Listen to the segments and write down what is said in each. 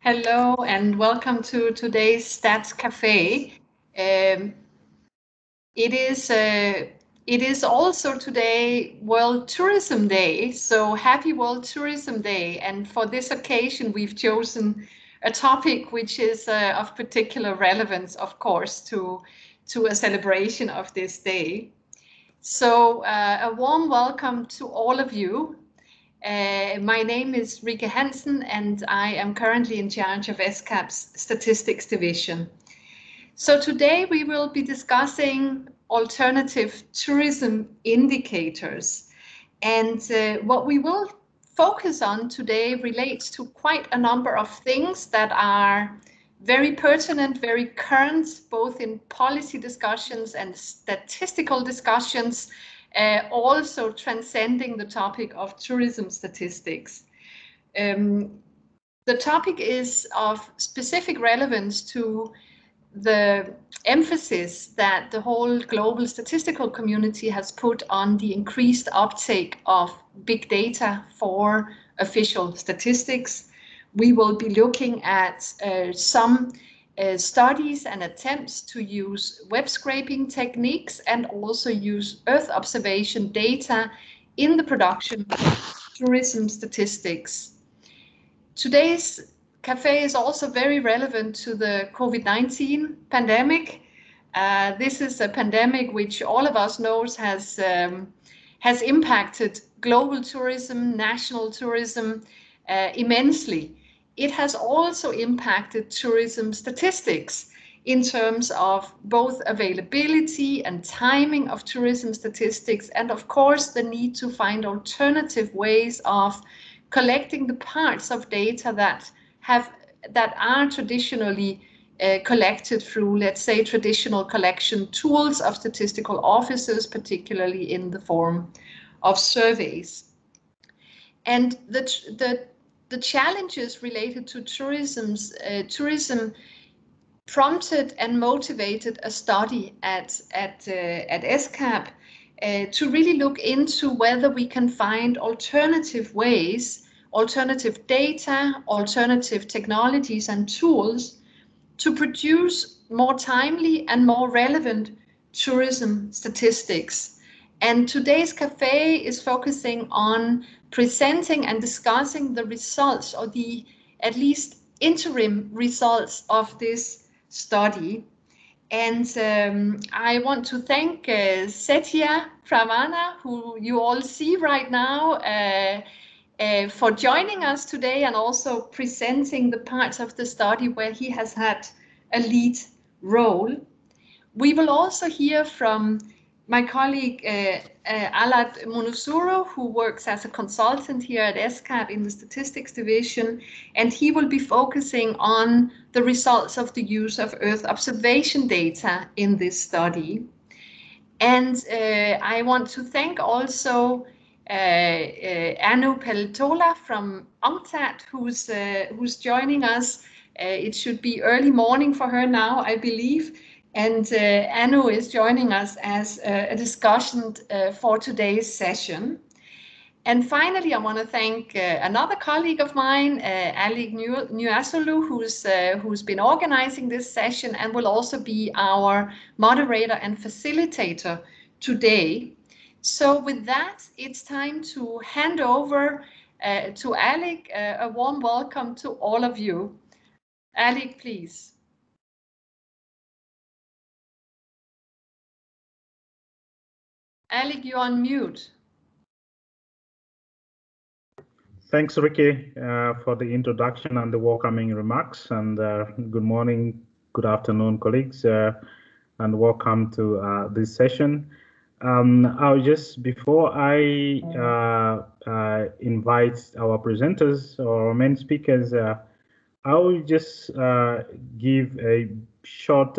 Hello and welcome to today's Stats Café. It is also today World Tourism Day, so happy World Tourism Day. And for this occasion, we've chosen a topic which is of particular relevance, of course, to a celebration of this day. So a warm welcome to all of you. My name is Rike Hansen, and I am currently in charge of ESCAP's Statistics Division. So today we will be discussing alternative tourism indicators. And what we will focus on today relates to quite a number of things that are very pertinent, very current, both in policy discussions and statistical discussions, also transcending the topic of tourism statistics. The topic is of specific relevance to the emphasis that the whole global statistical community has put on the increased uptake of big data for official statistics. We will be looking at some studies and attempts to use web scraping techniques and also use Earth observation data in the production of tourism statistics. Today's cafe is also very relevant to the COVID-19 pandemic. This is a pandemic which all of us knows has impacted global tourism, national tourism immensely. It has also impacted tourism statistics in terms of both availability and timing of tourism statistics, and of course the need to find alternative ways of collecting the parts of data that are traditionally collected through, let's say, traditional collection tools of statistical offices, particularly in the form of surveys. And the challenges related to tourism prompted and motivated a study at ESCAP to really look into whether we can find alternative ways, alternative data, alternative technologies and tools to produce more timely and more relevant tourism statistics. And today's cafe is focusing on presenting and discussing the results, or the at least interim results of this study. And I want to thank Setya Pramana, who you all see right now, for joining us today and also presenting the parts of the study where he has had a lead role. We will also hear from my colleague Alad Munusuru, who works as a consultant here at ESCAP in the Statistics Division, and he will be focusing on the results of the use of Earth observation data in this study. And I want to thank also Anu Peltola from UNCTAD, who's joining us. It should be early morning for her now, I believe. And Anu is joining us as a discussion for today's session. And finally, I want to thank another colleague of mine, Ali Nuasolu, who's been organizing this session and will also be our moderator and facilitator today. So with that, it's time to hand over to Alec. A warm welcome to all of you. Alec, please. Alec, you're on mute. Thanks, Ricky, for the introduction and the welcoming remarks. And good morning, good afternoon, colleagues, and welcome to this session. I'll just, before I invite our presenters or our main speakers, I will just give a short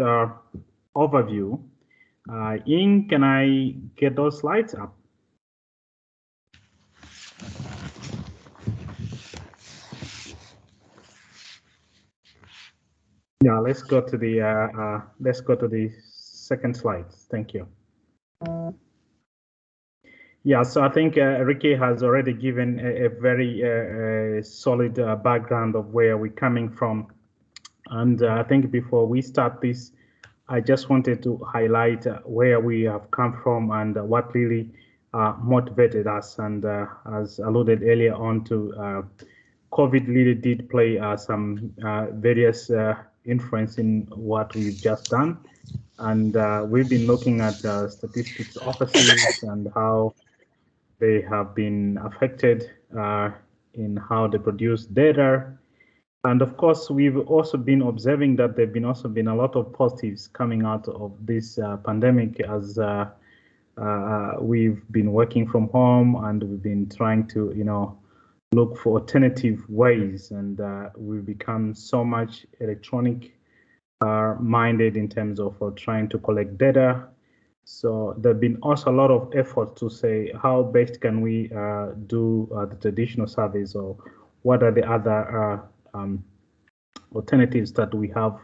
overview. Can I get those slides up? Yeah, let's go to the second slide. Thank you. Yeah, so I think Ricky has already given a very solid background of where we're coming from. And I think before we start this, I just wanted to highlight where we have come from and what really motivated us. And as alluded earlier on to, COVID really did play some various influence in what we've just done. And we've been looking at statistics offices and how they have been affected in how they produce data. And of course, we've also been observing that there've been also been a lot of positives coming out of this pandemic as we've been working from home and we've been trying to, look for alternative ways, and we've become so much electronic minded in terms of trying to collect data. So there've been also a lot of effort to say how best can we do the traditional surveys, or what are the other alternatives that we have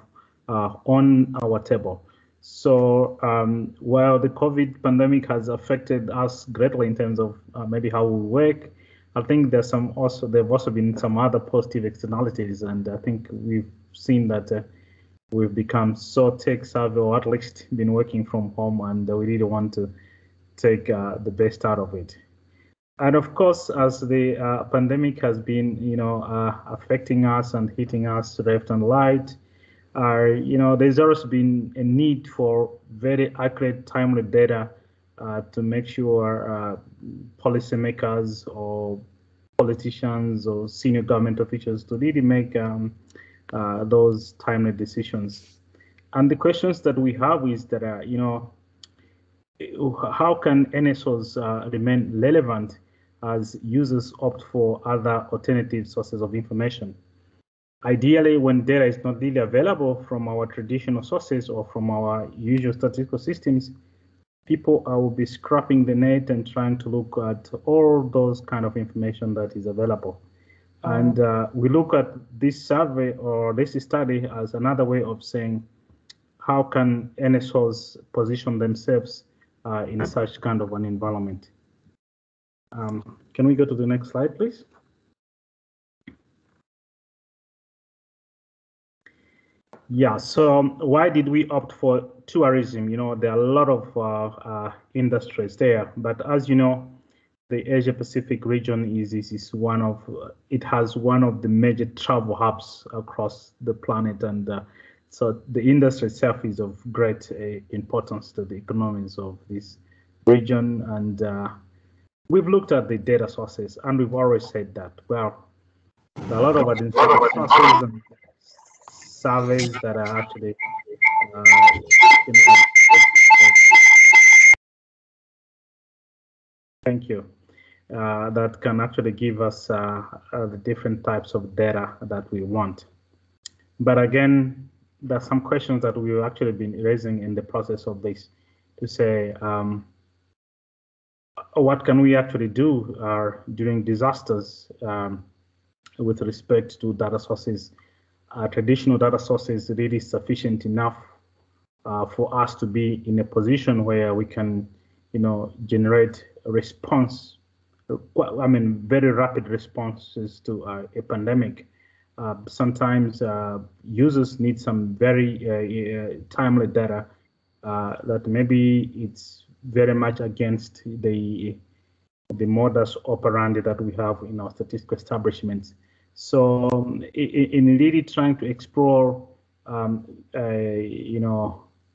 on our table. So while the COVID pandemic has affected us greatly in terms of maybe how we work, I think there've also been some other positive externalities, and I think we've seen that we've become so tech savvy, or at least been working from home, and we really want to take the best out of it. And of course, as the pandemic has been, affecting us and hitting us left and right, there's always been a need for very accurate, timely data to make sure policymakers or politicians or senior government officials to really make those timely decisions. And the questions that we have is that, how can NSOs remain relevant as users opt for other alternative sources of information? Ideally, when data is not really available from our traditional sources or from our usual statistical systems, people will be scrapping the net and trying to look at all those kind of information that is available. And we look at this survey or this study as another way of saying, how can NSOs position themselves in such kind of an environment? Can we go to the next slide, please? Yeah, so why did we opt for tourism? There are a lot of industries there, but as you know, the Asia Pacific region is one of, it has one of the major travel hubs across the planet, and so the industry itself is of great importance to the economies of this region. And we've looked at the data sources, and we've always said that, well, there are a lot of administrative sources and surveys that are actually thank you. That can actually give us the different types of data that we want. But again, there are some questions that we've actually been raising in the process of this to say, what can we actually do during disasters with respect to data sources? Traditional data sources really sufficient enough for us to be in a position where we can, generate a response. Very rapid responses to a pandemic. Sometimes users need some very timely data that maybe it's very much against the modus operandi that we have in our statistical establishments. So in really trying to explore,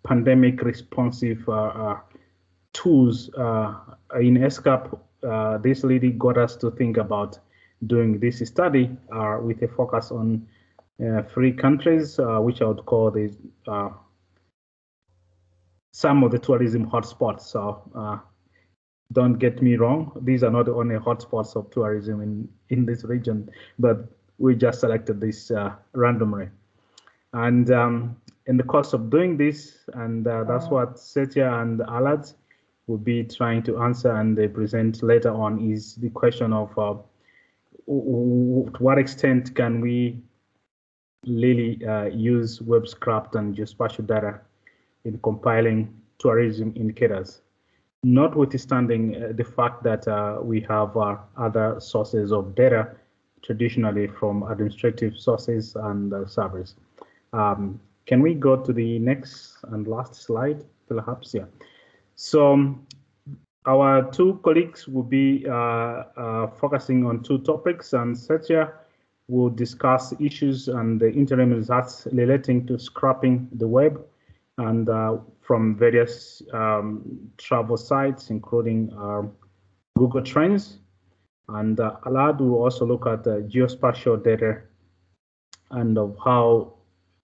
pandemic responsive tools in ESCAP, this really got us to think about doing this study with a focus on 3 countries, which I would call the some of the tourism hotspots. So don't get me wrong, these are not the only hotspots of tourism in this region, but we just selected this randomly. And in the course of doing this, and that's what Setya and Alad will be trying to answer and they present later on, is the question of to what extent can we really use web-scrapped and geospatial data in compiling tourism indicators. notwithstanding the fact that we have other sources of data traditionally from administrative sources and servers. Can we go to the next and last slide, perhaps? Yeah. So our two colleagues will be focusing on two topics, and Satya will discuss issues and the interim results relating to scrapping the web and from various travel sites, including Google Trends. And Alad will also look at geospatial data and of how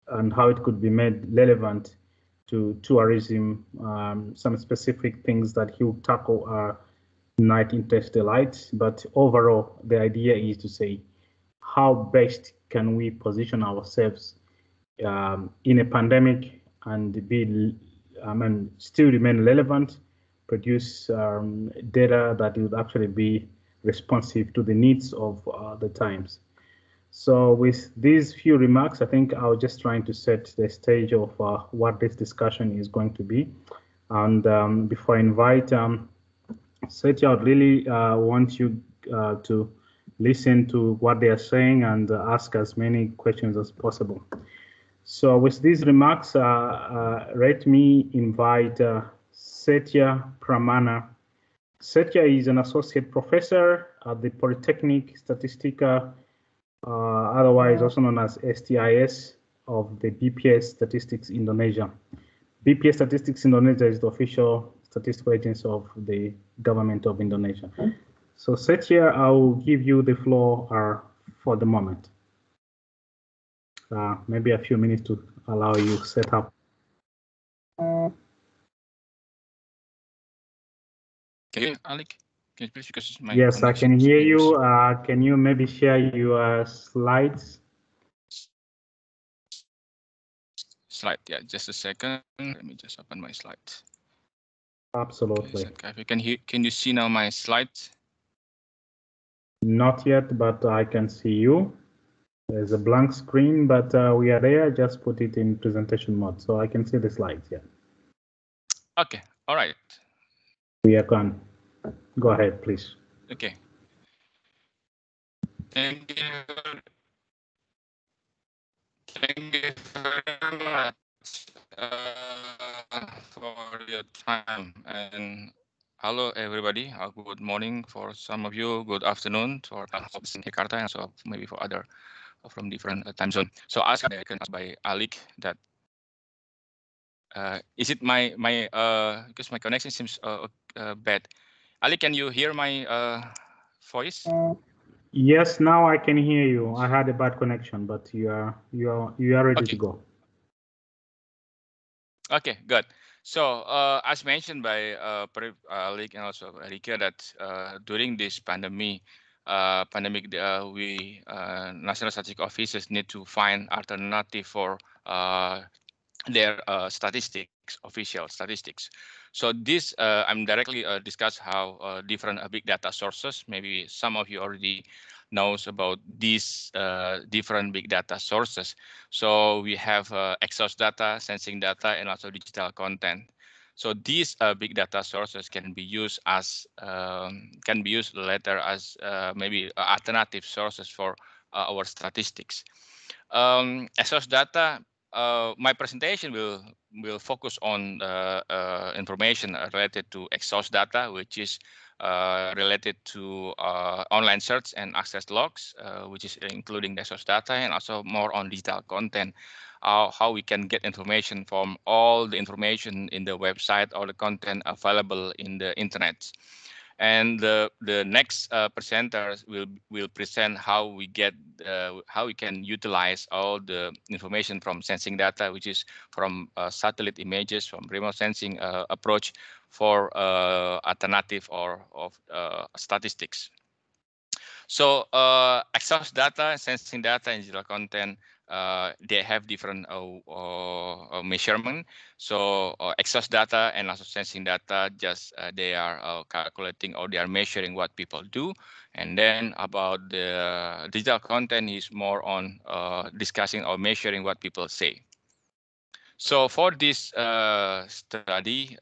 it could be made relevant to tourism. Some specific things that he will tackle are night interstellar light, but overall, the idea is to say, how best can we position ourselves in a pandemic and be, still remain relevant, produce data that would actually be responsive to the needs of the times. So with these few remarks, I think I was just trying to set the stage of what this discussion is going to be. And before I invite Seti, I would really want you to listen to what they are saying and ask as many questions as possible. So with these remarks, let me invite Setya Pramana. Setya is an associate professor at the Polytechnic Statistica, otherwise also known as STIS of the BPS Statistics Indonesia. BPS Statistics Indonesia is the official statistical agency of the government of Indonesia. So Setya, I will give you the floor for the moment. Maybe a few minutes to allow you set up. Okay, Alec, can you please, because my yes, I can hear you. Can you maybe share your slides? Slide, yeah, just a second. Let me just open my slides. Absolutely. Okay, can you see now my slides? Not yet, but I can see you. There's a blank screen, but we are there. Just put it in presentation mode, so I can see the slides. Yeah. Okay. All right. We are gone. Go ahead, please. Okay. Thank you. Thank you very much for your time. And hello, everybody. Good morning for some of you. Good afternoon for in Jakarta, and so maybe for other from different time zone. So asked by Alik that is it my because my connection seems bad. Ali, can you hear my voice? Yes, now I can hear you. I had a bad connection, but you are ready to go. Okay, good. So as mentioned by Alik and also Rika, that during this pandemic, we national statistics offices need to find alternative for their statistics, official statistics. So this I'm directly discuss how different big data sources. Maybe some of you already knows about these different big data sources. So we have exhaust data, sensing data, and also digital content. So these big data sources can be used as later as maybe alternative sources for our statistics. Exhaust data. My presentation will focus on information related to exhaust data, which is related to online search and access logs, which is including the source data, and also more on digital content, how we can get information from all the information in the website or the content available in the internet. And the next presenters will present how we can utilize all the information from sensing data, which is from satellite images, from remote sensing approach for alternative or of statistics. So exhaust data, sensing data, and digital content, they have different measurement. So exhaust data and also sensing data, just they are calculating or they are measuring what people do. And then about the digital content is more on discussing or measuring what people say. So for this study,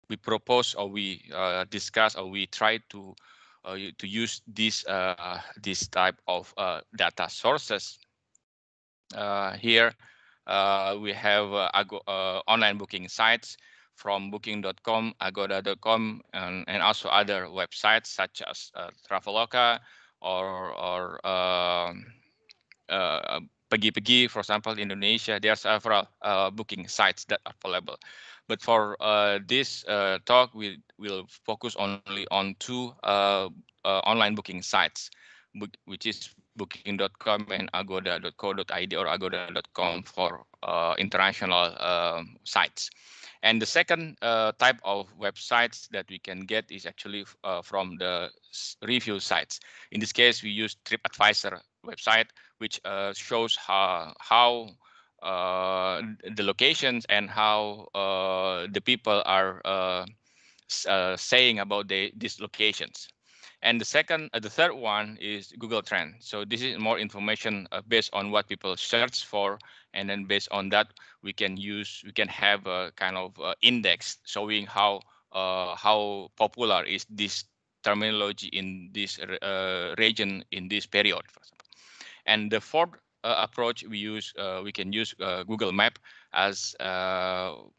we propose or we discuss or we try to use this type of data sources. Here we have online booking sites from booking.com, agoda.com, and also other websites such as Traveloka or Pergi-Pergi, for example, Indonesia. There are several booking sites that are available. But for this talk, we will focus only on two online booking sites, which is booking.com and agoda.co.id or agoda.com for international sites. And the second type of websites that we can get is actually from the review sites. In this case, we use TripAdvisor website, which shows how the locations and how the people are saying about these locations. And the third one is Google Trend. So this is more information based on what people search for, and then based on that we can have a kind of index showing how popular is this terminology in this region in this period, for example. And the fourth approach we can use Google Map as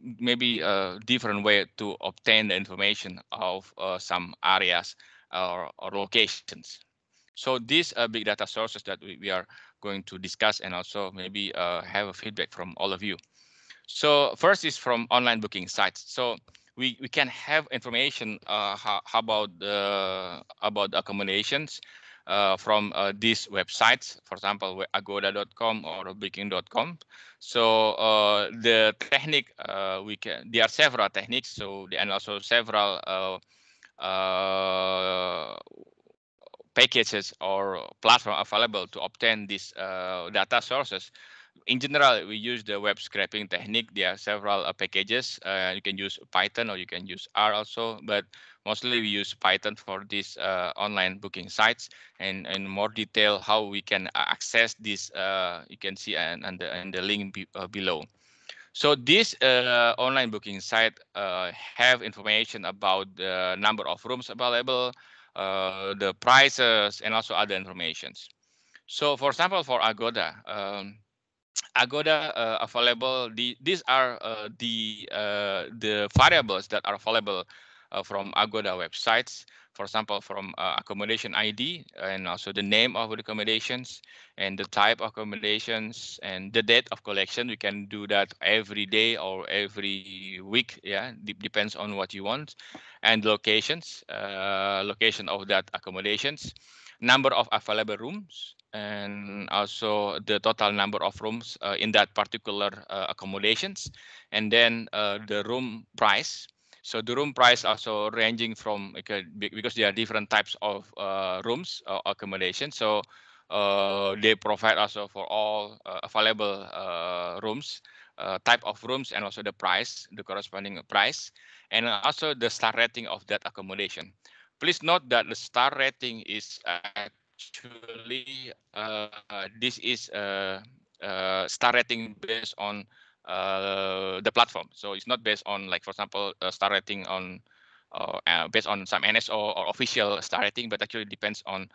maybe a different way to obtain the information of some areas or locations. So these big data sources that we are going to discuss and also maybe have a feedback from all of you. So first is from online booking sites. So we can have information how about the accommodations from these websites, for example, agoda.com or booking.com. So the technique there are several techniques. So and also several packages or platform available to obtain these data sources. In general, we use the web scraping technique. There are several packages. You can use Python or you can use R also, but mostly we use Python for these online booking sites. And in more detail, how we can access this, you can see and the link below. So this online booking site have information about the number of rooms available, the prices, and also other informations. So, for example, for Agoda, Agoda available. These are the variables that are available from Agoda websites. For example, from accommodation ID and also the name of the accommodations and the type of accommodations and the date of collection. We can do that every day or every week. Yeah, depends on what you want. And locations, location of that accommodations, number of available rooms, and also the total number of rooms in that particular accommodations, and then the room price. So the room price also ranging from, because there are different types of rooms or accommodation. So they provide also for all available rooms, type of rooms, and also the price, the corresponding price, and also the star rating of that accommodation. Please note that the star rating is actually this is star rating based on the platform. So it's not based on, like, for example, star rating on based on some NSO or official star rating, but actually depends on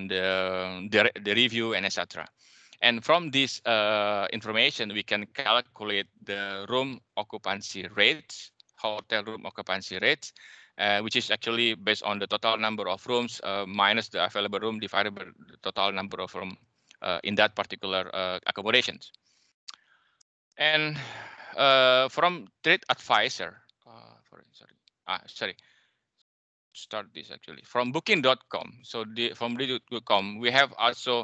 the review and etc. And from this information, we can calculate the room occupancy rates, hotel room occupancy rates, which is actually based on the total number of rooms minus the available room divided by the total number of room in that particular accommodations. And from TripAdvisor, start this actually from booking.com. So from booking.com, we have also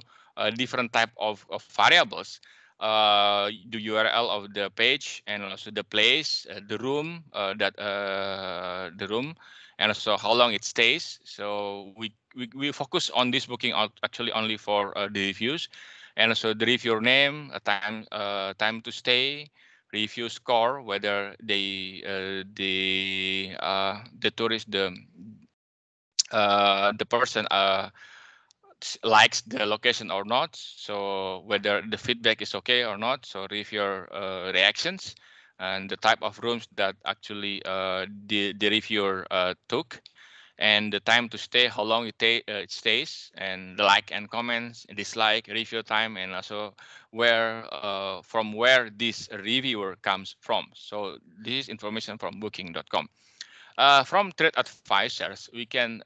different type of variables. The URL of the page and also the place, the room, the room, and also how long it stays. So we focus on this booking actually only for the reviews, and also the reviewer name, time to stay, review score, whether the tourist, the person likes the location or not, so whether the feedback is okay or not, so reviewer reactions, and the type of rooms that actually the reviewer took, and the time to stay, how long it stays, and the like and comments, dislike, review time, and also from where this reviewer comes from. So this is information from Booking.com. From trade advisors, we can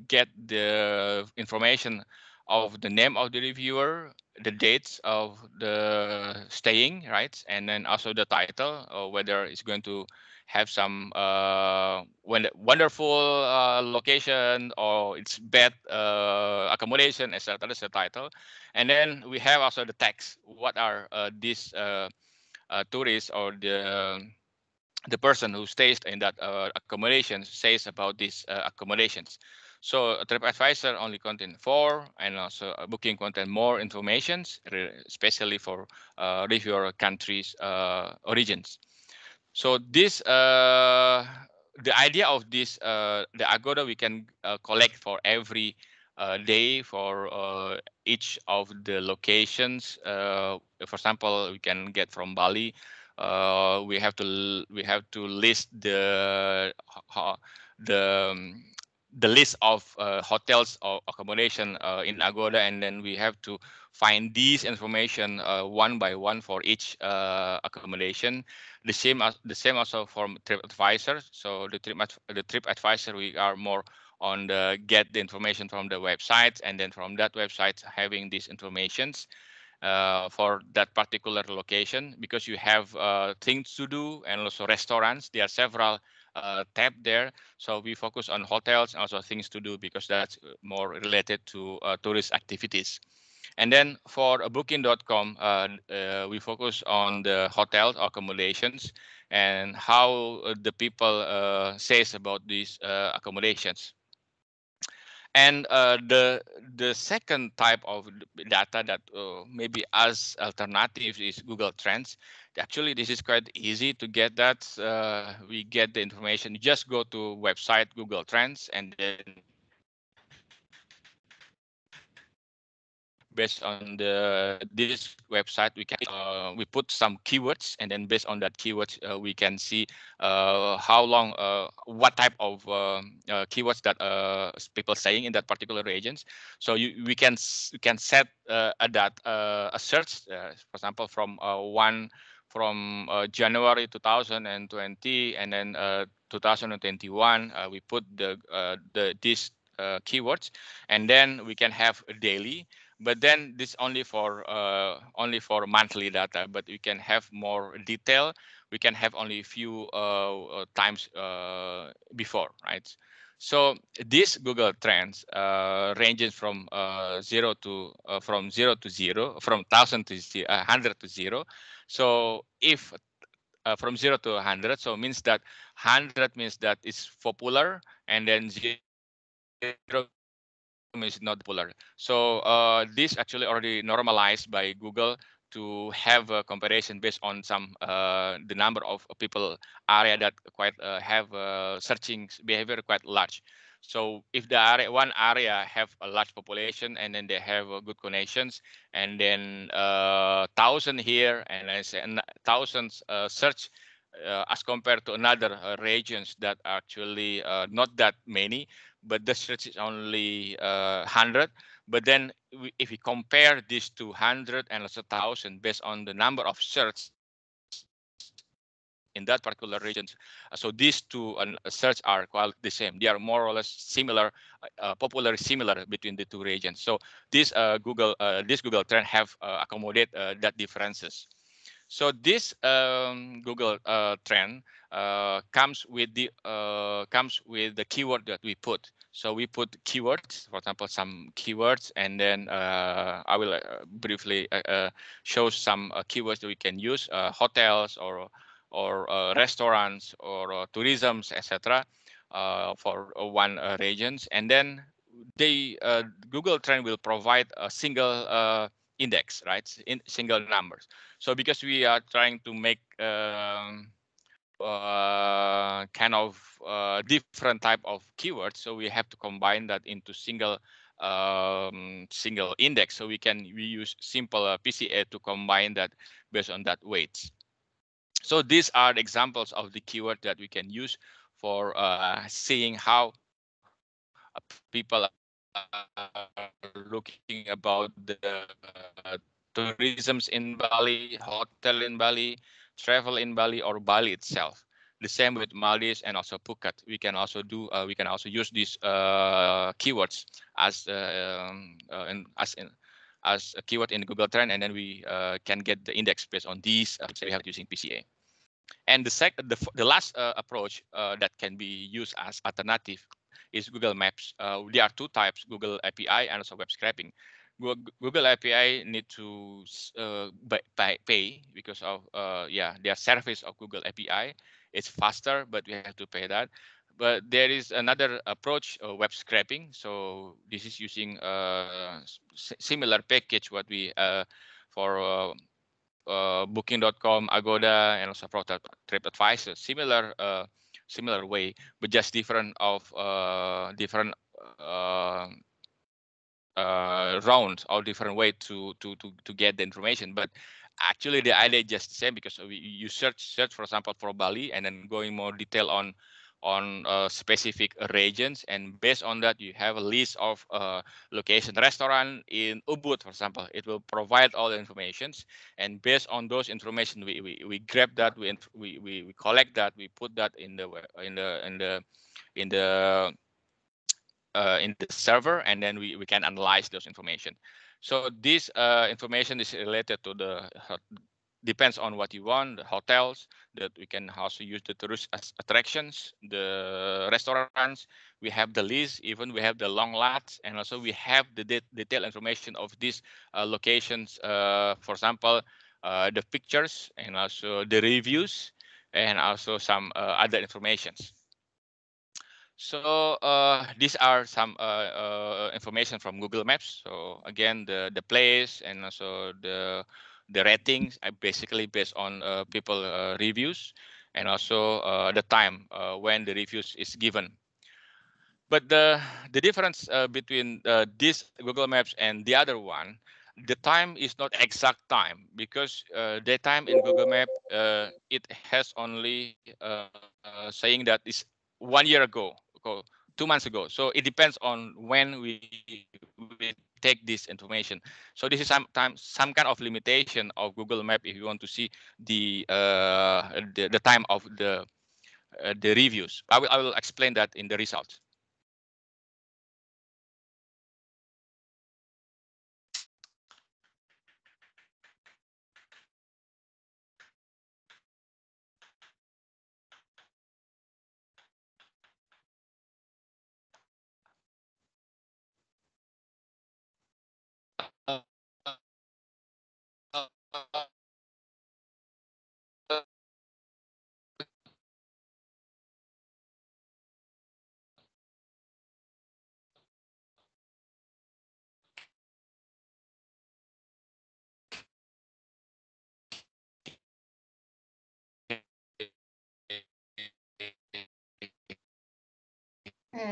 get the information of the name of the reviewer, the dates of the staying, right, and then also the title, or whether it's going to have some wonderful location or it's bad accommodation, etc. That's the title, and then we have also the text. What are these tourists or the person who stays in that accommodation says about these accommodations. So TripAdvisor only contain 4, and also Booking contain more information, especially for reviewer countries' origins. So this the idea of this the Agoda we can collect for every day for each of the locations. For example, we can get from Bali. We have to list the um, the list of hotels or accommodation in Agoda, and then we have to find these information one by one for each accommodation. The same also from TripAdvisor. So the TripAdvisor, we are more on the get the information from the website, and then from that website having these informations for that particular location, because you have things to do and also restaurants. There are several tab there. So we focus on hotels and also things to do, because that's more related to tourist activities. And then for Booking.com, we focus on the hotel accommodations and how the people says about these accommodations. And the second type of data that maybe as alternatives is Google Trends. Actually, this is quite easy to get that. We get the information. You just go to website Google Trends, and then based on this website, we put some keywords, and then based on that keywords, we can see how long, what type of keywords that people saying in that particular regions. So we can set a search, for example, from January 2020, and then 2021, we put these keywords, and then we can have a daily. But then this only for monthly data, but we can have more detail. We can have only a few times before, right? So this Google Trends ranges from zero to zero, from 1,000 to 100 to 0. So if from 0 to 100, so means that 100 means that it's popular, and then 0 is not popular. So this actually already normalized by Google to have a comparison based on some the number of people area that quite have searching behavior quite large. So if the one area have a large population, and then they have good connections, and then 1,000 here, and I say thousands search as compared to another regions that actually not that many, but the search is only 100. But then if we compare this to 100 and also 1,000 based on the number of search in that particular region, so these two search are quite the same. They are more or less similar, popularly similar between the two regions. So this Google Trend have accommodate that differences. So this Google Trend comes with the keyword that we put. So we put keywords, for example, some keywords, and then I will briefly show some keywords that we can use: hotels or restaurants or tourisms, etc. For one regions, and then Google Trend will provide a single index, right? In single numbers. So because we are trying to make kind of different type of keywords, so we have to combine that into single index. So we use simple PCA to combine that based on that weights. So these are the examples of the keyword that we can use for seeing how people are looking about the tourism in Bali, hotel in Bali, travel in Bali, or Bali itself. The same with Maldives and also Phuket. We can also do. We can also use these keywords as as a keyword in Google Trend, and then we can get the index based on these. So we have using PCA. And the last approach that can be used as alternative is Google Maps. There are two types: Google API and also web scraping. Google API need to pay because of their service of Google API. It's faster, but we have to pay that. But there is another approach, web scraping. So this is using similar package what we for Booking.com, Agoda, and also TripAdvisor. Similar way, but just different rounds or different way to get the information. But actually, the idea is just the same, because you search for example for Bali, and then going more detail on specific regions, and based on that you have a list of location restaurant in Ubud, for example. It will provide all the informations, and based on those information we grab that, we collect that, we put that in the server, and then we can analyze those information. So this information is related to the depends on what you want, the hotels, that we can also use the tourist attractions, the restaurants. We have the list, even we have the long lists, and also we have the detailed information of these locations. For example, the pictures, and also the reviews, and also some other informations. So these are some information from Google Maps. So again, the place and also the ratings are basically based on people reviews, and also the time when the reviews is given. But the difference between this Google Maps and the other one, the time is not exact time, because the time in Google Map it has only saying that it's 1 year ago, 2 months ago. So it depends on when we take this information. So this is sometimes some kind of limitation of Google Map if you want to see the time of the reviews. I will explain that in the results.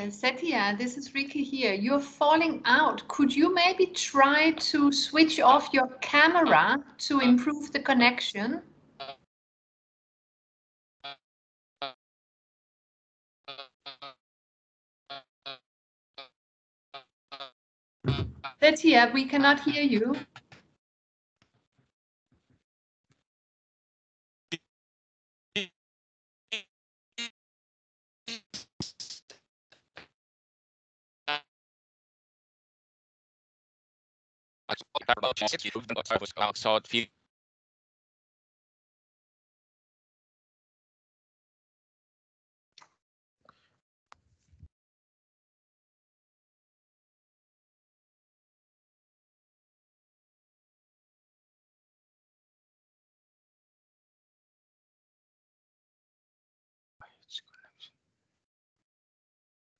Setia, this is Ricky here. You're falling out. Could you maybe try to switch off your camera to improve the connection? Setia, we cannot hear you.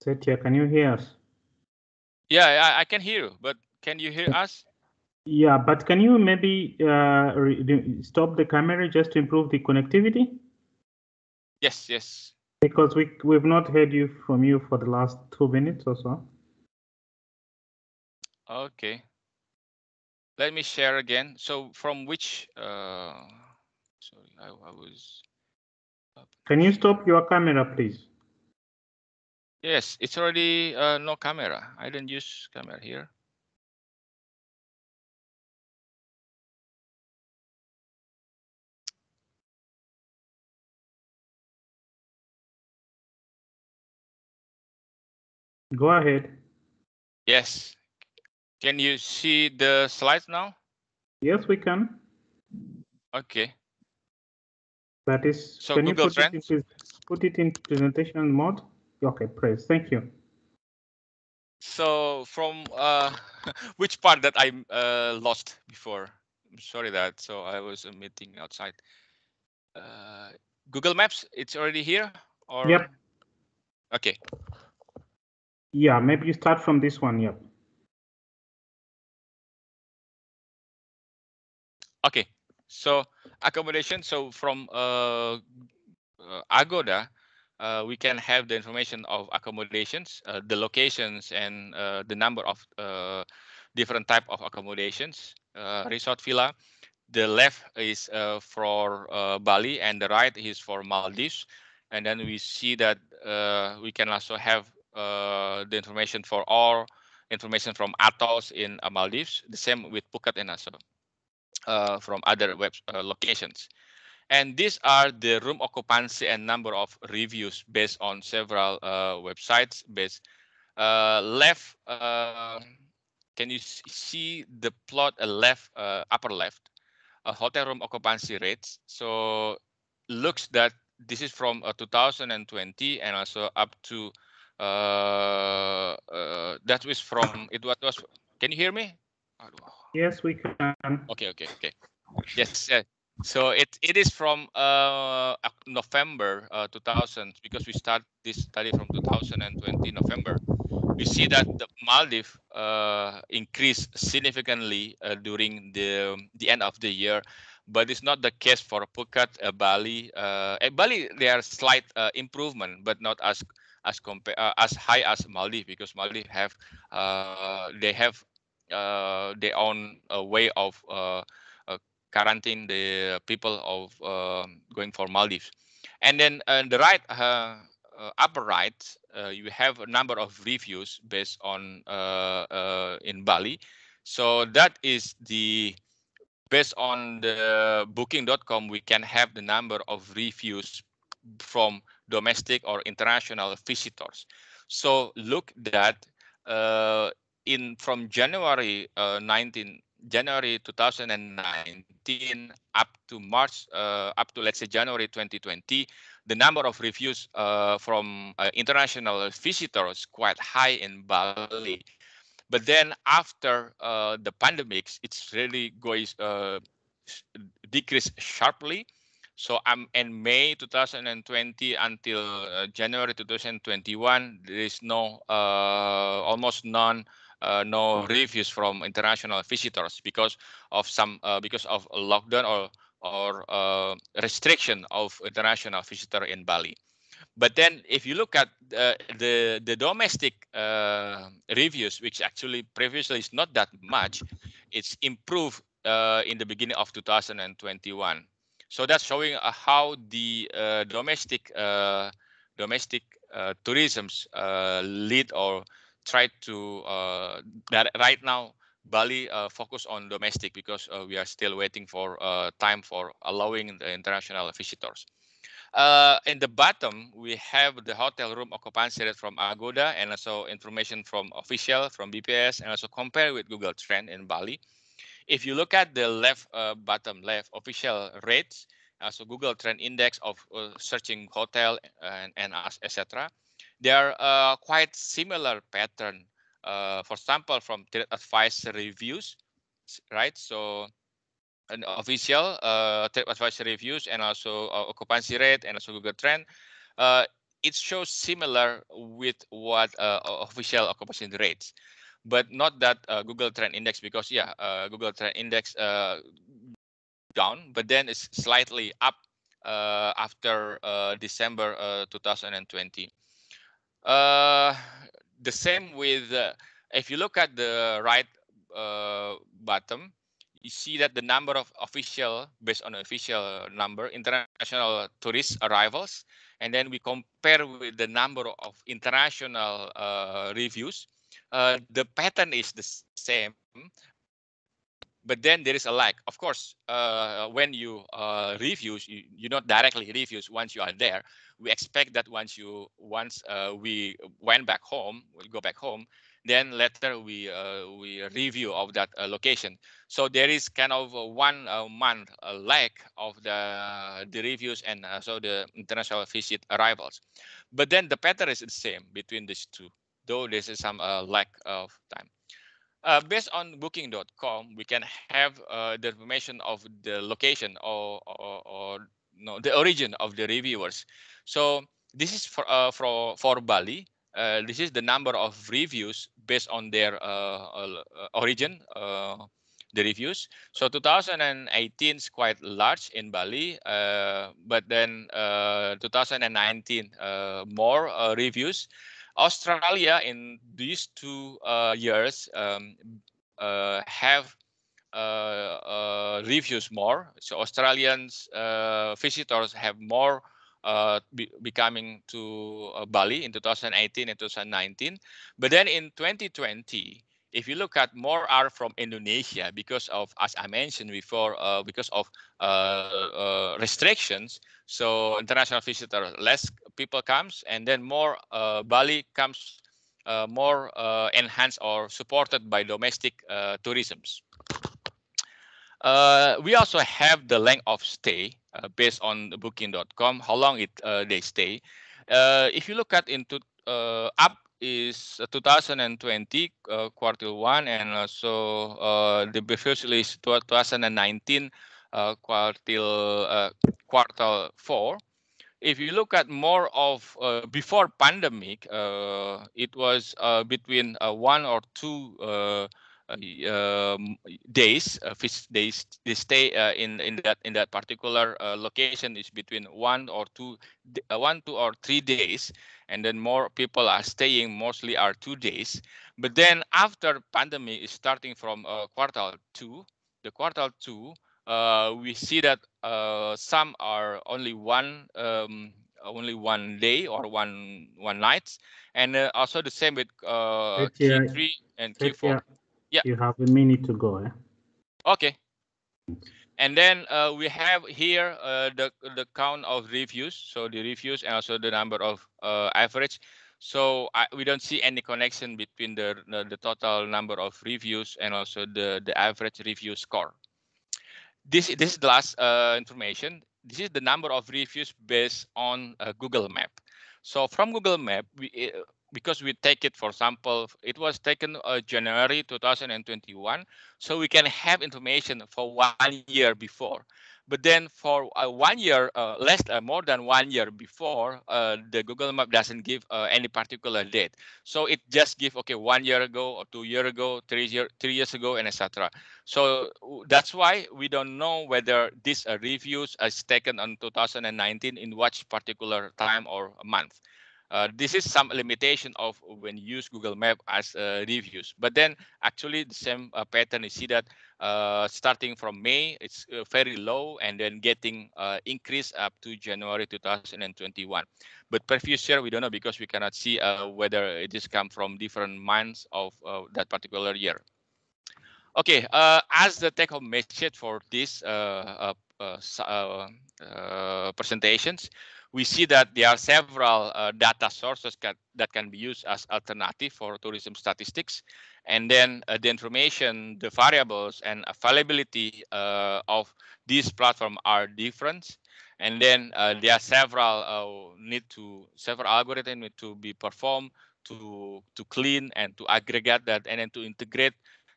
Setia, can you hear us? Yeah, I can hear you, but can you hear us? Yeah, but can you maybe stop the camera just to improve the connectivity? Yes. Because we've not heard from you for the last 2 minutes or so. Okay. Let me share again. So from which Sorry, I was. Can you stop your camera, please? Yes, it's already no camera. I didn't use camera here. Go ahead. Yes. Can you see the slides now? Yes, we can. Okay. That is, So can Google you Trends. put it in presentation mode? Okay, praise. Thank you. So from which part that I lost before? I'm sorry that. So I was a meeting outside. Google Maps, it's already here, or? Yep. Okay. Yeah, maybe you start from this one. Yep. Okay. So accommodation. So from Agoda, we can have the information of accommodations, the locations, and the number of different type of accommodations. Resort villa. The left is for Bali, and the right is for Maldives. And then we see that we can also have the information for all information from atolls in Maldives. The same with Phuket and also from other web locations. And these are the room occupancy and number of reviews based on several websites. Based left, can you see the plot left, upper left, hotel room occupancy rates? So looks that this is from 2020 and also up to that was from it was. Can you hear me? Yes, we can. Okay. Yes. So it is from November 2000, because we start this study from 2020 November. We see that the Maldives increased significantly during the end of the year, but it's not the case for Phuket, Bali. At Bali, there are slight improvement, but not as high as Maldives, because Maldives have they have their own way of uh, quarantine the people of going for Maldives. And then the right upper right, you have a number of reviews based on in Bali. So that is the based on the booking.com, we can have the number of reviews from domestic or international visitors. So look that in from January 2019 up to March, up to let's say January 2020, the number of reviews from international visitors quite high in Bali. But then after the pandemics, it's really going decrease sharply. So in May 2020 until January 2021, there is no almost none no reviews from international visitors because of a lockdown or restriction of international visitor in Bali. But then if you look at the domestic reviews, which actually previously is not that much, it's improved in the beginning of 2021. So that's showing how the domestic tourisms lead or try to that right now Bali focus on domestic, because we are still waiting for time for allowing the international visitors. In the bottom, we have the hotel room occupancy rate from Agoda, and also information from official, from BPS, and also compare with Google Trend in Bali. If you look at the left, bottom left, official rates, also Google Trend Index of searching hotel and etc., they are quite similar pattern. For example, from TripAdvisor reviews, right? So an official TripAdvisor reviews and also occupancy rate and also Google Trend, it shows similar with what official occupancy rates, but not that Google Trend Index, because Google Trend Index down, but then it's slightly up after December 2020. The same with if you look at the right bottom, see that the number of based on official number, international tourist arrivals, and then we compare with the number of international reviews, the pattern is the same. But then there is a lag. Of course, when you reviews, you not directly reviews once you are there. We expect that once we went back home, we'll go back home, then later we review of that location. So there is kind of a 1 month lag of the reviews and so the international visit arrivals. But then the pattern is the same between these two, though there is some lag of time. Based on booking.com, we can have the information of the location or no, the origin of the reviewers. So this is for Bali. This is the number of reviews based on their origin, the reviews. So 2018 is quite large in Bali, but then 2019 more reviews. Australia in these 2 years have reviews more. So Australians visitors have more becoming to Bali in 2018 and 2019. But then in 2020, if you look at more are from Indonesia because of, as I mentioned before, because of restrictions. So international visitors, less people comes, and then more Bali comes more enhanced or supported by domestic tourisms. We also have the length of stay based on the booking.com, how long they stay. If you look at into up is 2020 quarter 1, and also the previous is 2019 quarter 4. If you look at more of before pandemic, it was between 1 or 2 days, days they stay in that particular location is between 1 or 2 or 3 days, and then more people are staying mostly are 2 days. But then after pandemic is starting from quarter 2, we see that some are only one day or one night, and also the same with Q3 and Q4. Yeah, you have a minute to go. Okay. And then we have here the count of reviews, so the reviews and also the number of average. So we don't see any connection between the total number of reviews and also the average review score. This is the last information. This is the number of reviews based on Google Map. So from Google Map, because we take it, for example, it was taken January 2021, so we can have information for 1 year before. But then for 1 year, more than 1 year before, the Google Map doesn't give any particular date. So it just give, okay, 1 year ago or 2 years ago, 3 years ago, and etc. So that's why we don't know whether this reviews is taken on 2019 in which particular time or month. This is some limitation of when you use Google Map as reviews. But then actually the same pattern, you see that starting from May, it's very low and then getting increased up to January 2021. But previous year, we don't know because we cannot see whether it is come from different months of that particular year. Okay, as the take-home message for this presentations, we see that there are several data sources that can be used as alternative for tourism statistics. And then the information, the variables and availability of this platform are different. And then there are several algorithms need to be performed to clean and to aggregate that and then to integrate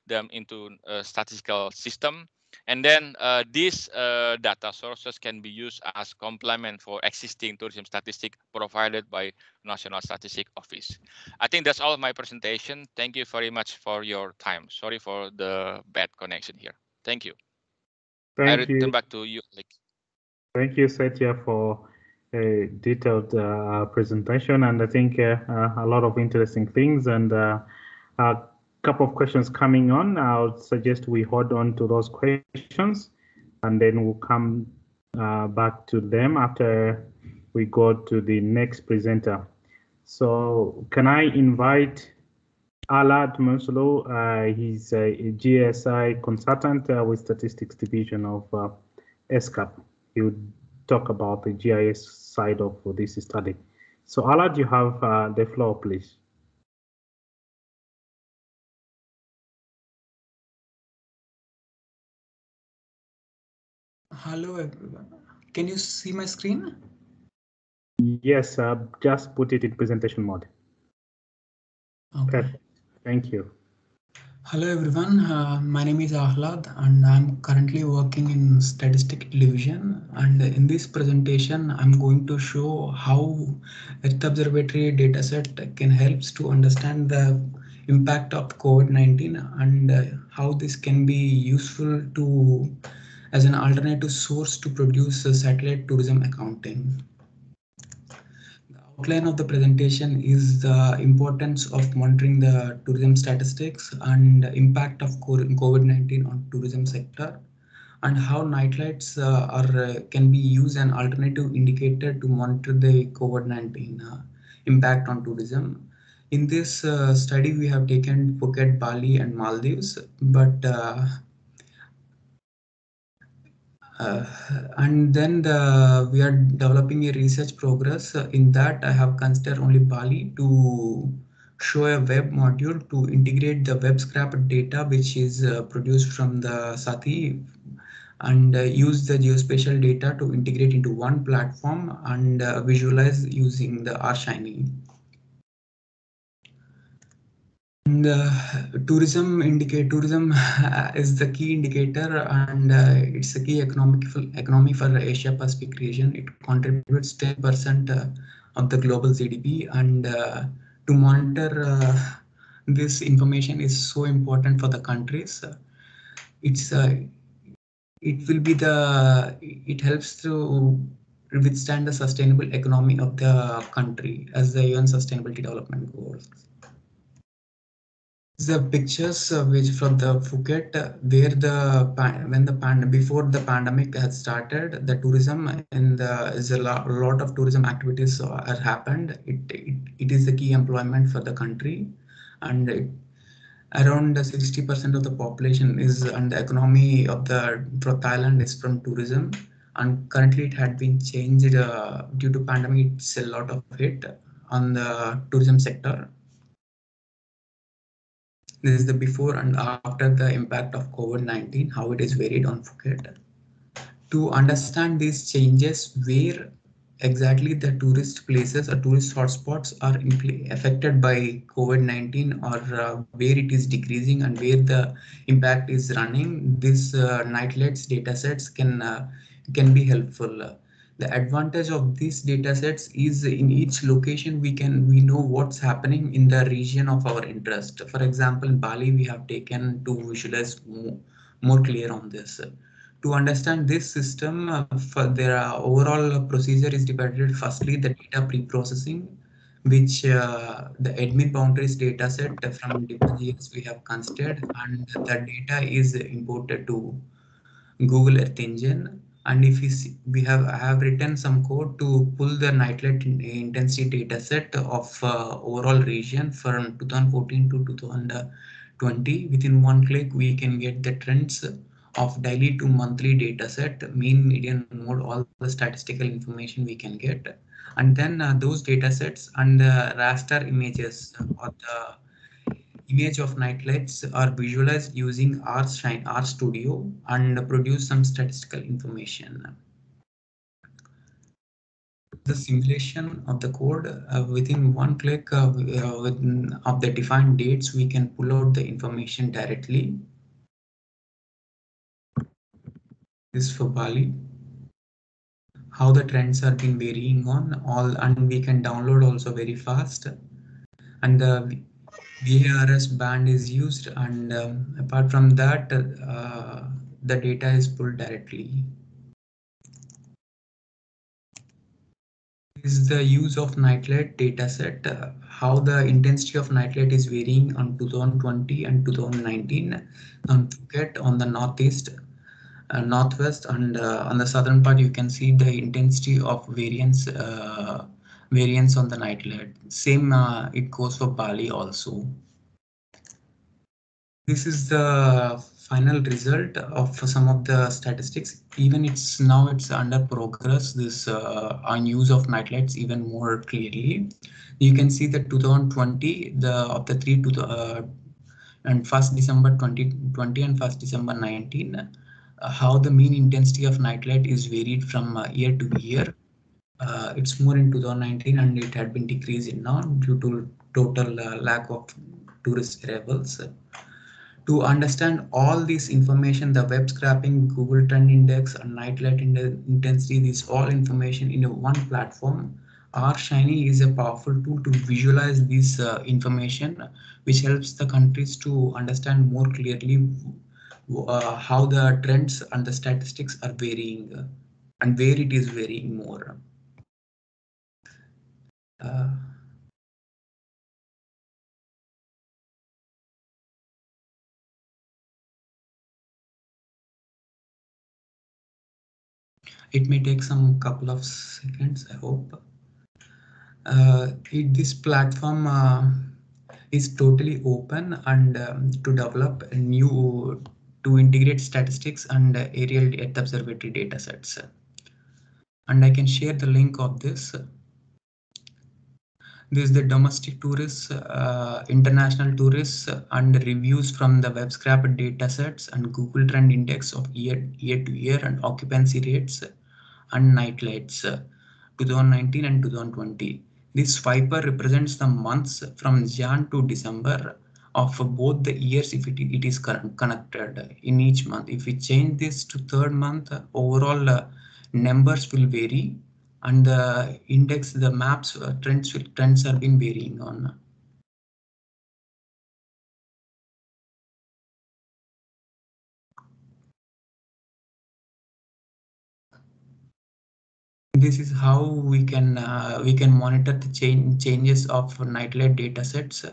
them into a statistical system. And then these data sources can be used as complement for existing tourism statistics provided by National Statistics Office. I think that's all of my presentation. Thank you very much for your time. Sorry for the bad connection here. Thank you. I return back to you, Alex. Thank you, Satya, for a detailed presentation, and I think a lot of interesting things. And couple of questions coming on. I would suggest we hold on to those questions and then we'll come back to them after we go to the next presenter. So can I invite Alad Monsolo? He's a GSI consultant with Statistics Division of ESCAP. He would talk about the GIS side of this study. So Alad, you have the floor, please. Hello everyone. Can you see my screen? Yes, just put it in presentation mode. Okay. Perfect. Thank you. Hello everyone. My name is Ahlad and I'm currently working in Statistics Division. And in this presentation, I'm going to show how Earth Observatory dataset can help to understand the impact of COVID-19 and how this can be useful to as an alternative source to produce satellite tourism accounting. Outline of the presentation is the importance of monitoring the tourism statistics and impact of COVID-19 on tourism sector, and how nightlights can be used an alternative indicator to monitor the COVID-19 impact on tourism. In this study, we have taken Phuket, Bali, and Maldives, but and then we are developing a research progress. In that I have considered only Bali to show a web module to integrate the web scraper data which is produced from the Sati and use the geospatial data to integrate into one platform and visualize using the R-Shiny. And tourism is the key indicator, and it's a key economy for Asia Pacific region. It contributes 10% of the global GDP, and to monitor this information is so important for the countries. It helps to withstand the sustainable economy of the country as the UN Sustainability Development Goals. The pictures which from the Phuket, where before the pandemic had started, the tourism and is a lot of tourism activities are happened. It is the key employment for the country, and around 60% of the population is, and the economy of the Thailand is from tourism. And currently it had been changed due to pandemic. It's a lot of hit on the tourism sector. This is the before and after the impact of COVID-19, how it is varied on Phuket. To understand these changes, where exactly the tourist places or tourist hotspots are affected by COVID-19, or where it is decreasing and where the impact is running, these nightlights datasets can be helpful. The advantage of these datasets is in each location we know what's happening in the region of our interest. For example, in Bali we have taken to visualize more clear on this. To understand this system, for their overall procedure is divided. Firstly, the data pre-processing, which the admin boundaries dataset from different years we have considered, and the data is imported to Google Earth Engine. And if I have written some code to pull the nightlight intensity dataset of overall region from 2014 to 2020. Within one click, we can get the trends of daily to monthly dataset, mean, median, mode, all the statistical information we can get. And then those datasets and the raster images or the image of nightlights are visualized using RStudio and produce some statistical information. The simulation of the code within one click of the defined dates, we can pull out the information directly. This is for Bali. How the trends are been varying on all, and we can download also very fast. And the VARS band is used, and apart from that, the data is pulled directly. is the use of nightlight dataset, how the intensity of nightlight is varying on 2020 and 2019 on Phuket, on the northeast, northwest, and on the southern part you can see the intensity of variance on the nightlight. Same it goes for Bali also. This is the final result of some of the statistics. Even it's under progress, this on use of nightlights even more clearly. You can see that 2020, of the three and 1st December 2020 and 1st December 19, how the mean intensity of nightlight is varied from year to year. It's more in 2019 and it had been decreasing now due to total lack of tourist arrivals. To understand all this information, the web scraping, Google Trend Index, and nightlight intensity, this all information in one platform. R-Shiny is a powerful tool to visualize this information, which helps the countries to understand more clearly how the trends and the statistics are varying and where it is varying more. It may take some couple of seconds, I hope. This platform is totally open and to develop to integrate statistics and aerial Earth observatory data sets. And I can share the link of this. This is the domestic tourists, international tourists, and reviews from the web scraper data sets and Google Trend Index of year to year and occupancy rates and nightlights 2019 and 2020. This wiper represents the months from Jan to December of both the years if it is connected in each month. If we change this to third month, overall numbers will vary, and the index, the maps, trends are been varying on. This is how we can monitor the changes of nightlight data sets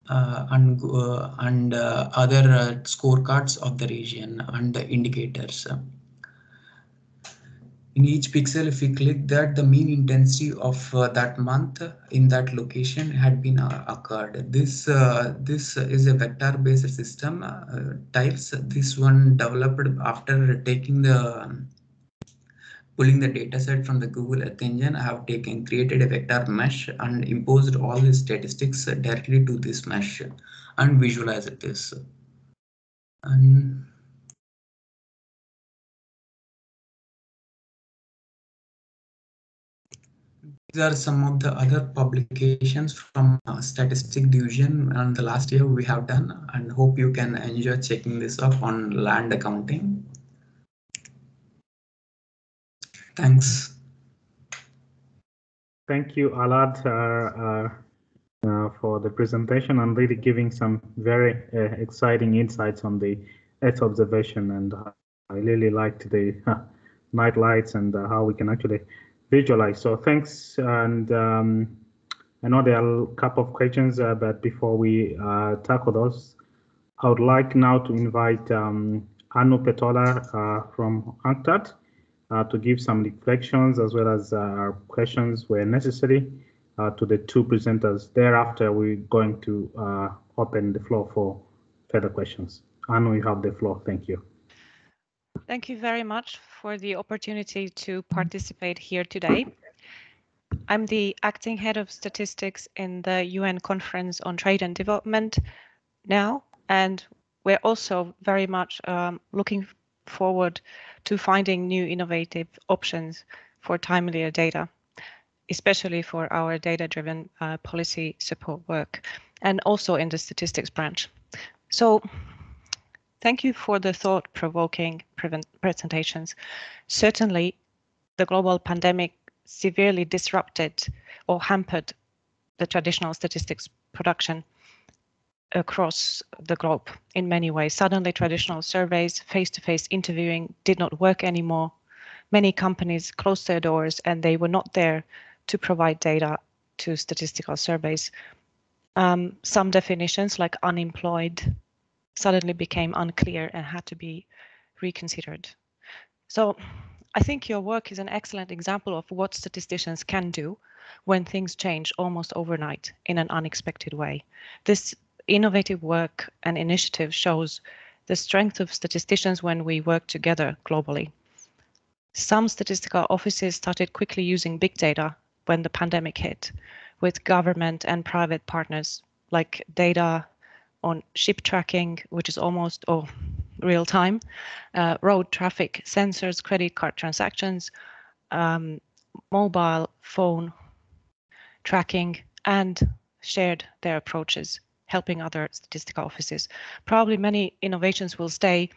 and other scorecards of the region and the indicators. In each pixel, if we click that, the mean intensity of that month in that location had been occurred. This is a vector-based system types. This one developed after pulling the dataset from the Google Earth Engine. I have created a vector mesh and imposed all the statistics directly to this mesh and visualized this. And these are some of the other publications from Statistic Division and the last year we have done, and hope you can enjoy checking this up on land accounting. Thanks. Thank you, Alad, for the presentation and really giving some very exciting insights on the Earth observation. And I really liked the night lights and how we can actually visualize. So thanks. And I know there are a couple of questions, but before we tackle those, I would like now to invite Anu Petola from UNCTAD to give some reflections as well as questions where necessary to the two presenters. Thereafter, we're going to open the floor for further questions. Anu, you have the floor. Thank you. Thank you very much for the opportunity to participate here today. I'm the acting head of statistics in the UN Conference on Trade and Development now, and we're also very much looking forward to finding new innovative options for timelier data, especially for our data-driven policy support work, and also in the statistics branch. So thank you for the thought-provoking presentations. Certainly, the global pandemic severely disrupted or hampered the traditional statistics production across the globe in many ways. Suddenly, traditional surveys, face-to-face interviewing did not work anymore. Many companies closed their doors and they were not there to provide data to statistical surveys. Some definitions like unemployed suddenly became unclear and had to be reconsidered. So I think your work is an excellent example of what statisticians can do when things change almost overnight in an unexpected way. This innovative work and initiative shows the strength of statisticians when we work together globally. Some statistical offices started quickly using big data when the pandemic hit, with government and private partners, like data on ship tracking, which is almost real time, road traffic sensors, credit card transactions, mobile phone tracking, and shared their approaches, helping other statistical offices. Probably many innovations will stay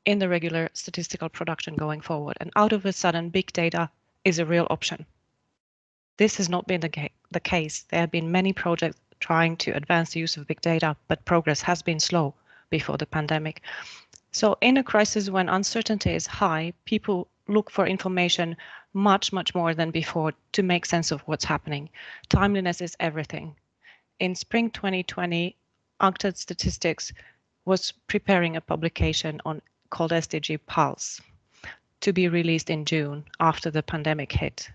in the regular statistical production going forward, and out of a sudden, big data is a real option. This has not been the case. There have been many projects trying to advance the use of big data, but progress has been slow before the pandemic. So in a crisis when uncertainty is high, people look for information much more than before to make sense of what's happening. Timeliness is everything. In spring 2020, UNCTAD Statistics was preparing a publication called SDG Pulse to be released in June after the pandemic hit.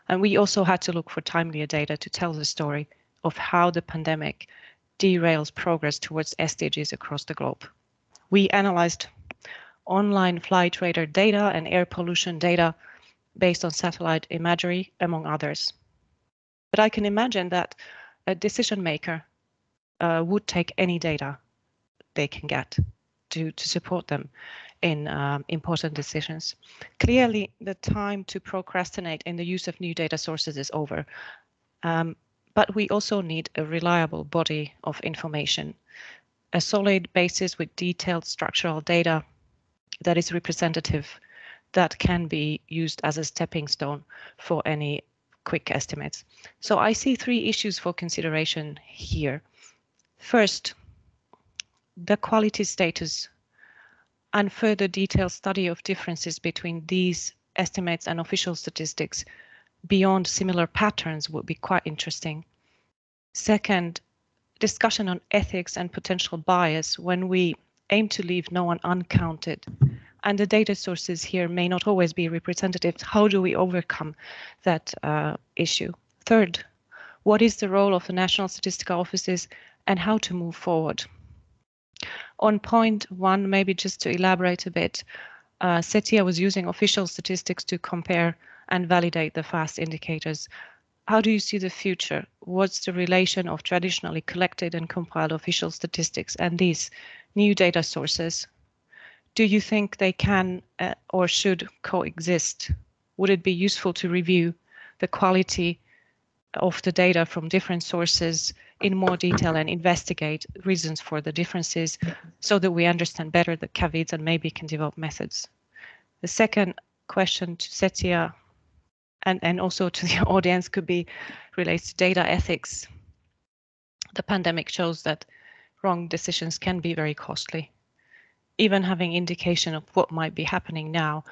And we also had to look for timelier data to tell the story of how the pandemic derails progress towards SDGs across the globe. We analyzed online flight radar data and air pollution data based on satellite imagery, among others. But I can imagine that a decision maker would take any data they can get to support them in important decisions. Clearly, the time to procrastinate in the use of new data sources is over. But we also need a reliable body of information, a solid basis with detailed structural data that is representative, that can be used as a stepping stone for any quick estimates. So I see three issues for consideration here. First, the quality status and further detailed study of differences between these estimates and official statistics beyond similar patterns would be quite interesting. Second, discussion on ethics and potential bias when we aim to leave no one uncounted, and the data sources here may not always be representative. How do we overcome that issue? Third, what is the role of the national statistical offices and how to move forward? On point one, maybe just to elaborate a bit, CETIA was using official statistics to compare and validate the FAST indicators. How do you see the future? What's the relation of traditionally collected and compiled official statistics and these new data sources? Do you think they can or should coexist? Would it be useful to review the quality of the data from different sources in more detail and investigate reasons for the differences so that we understand better the caveats and maybe can develop methods? The second question to CETIA and also to the audience could be related to data ethics. The pandemic shows that wrong decisions can be very costly. Even having indication of what might be happening now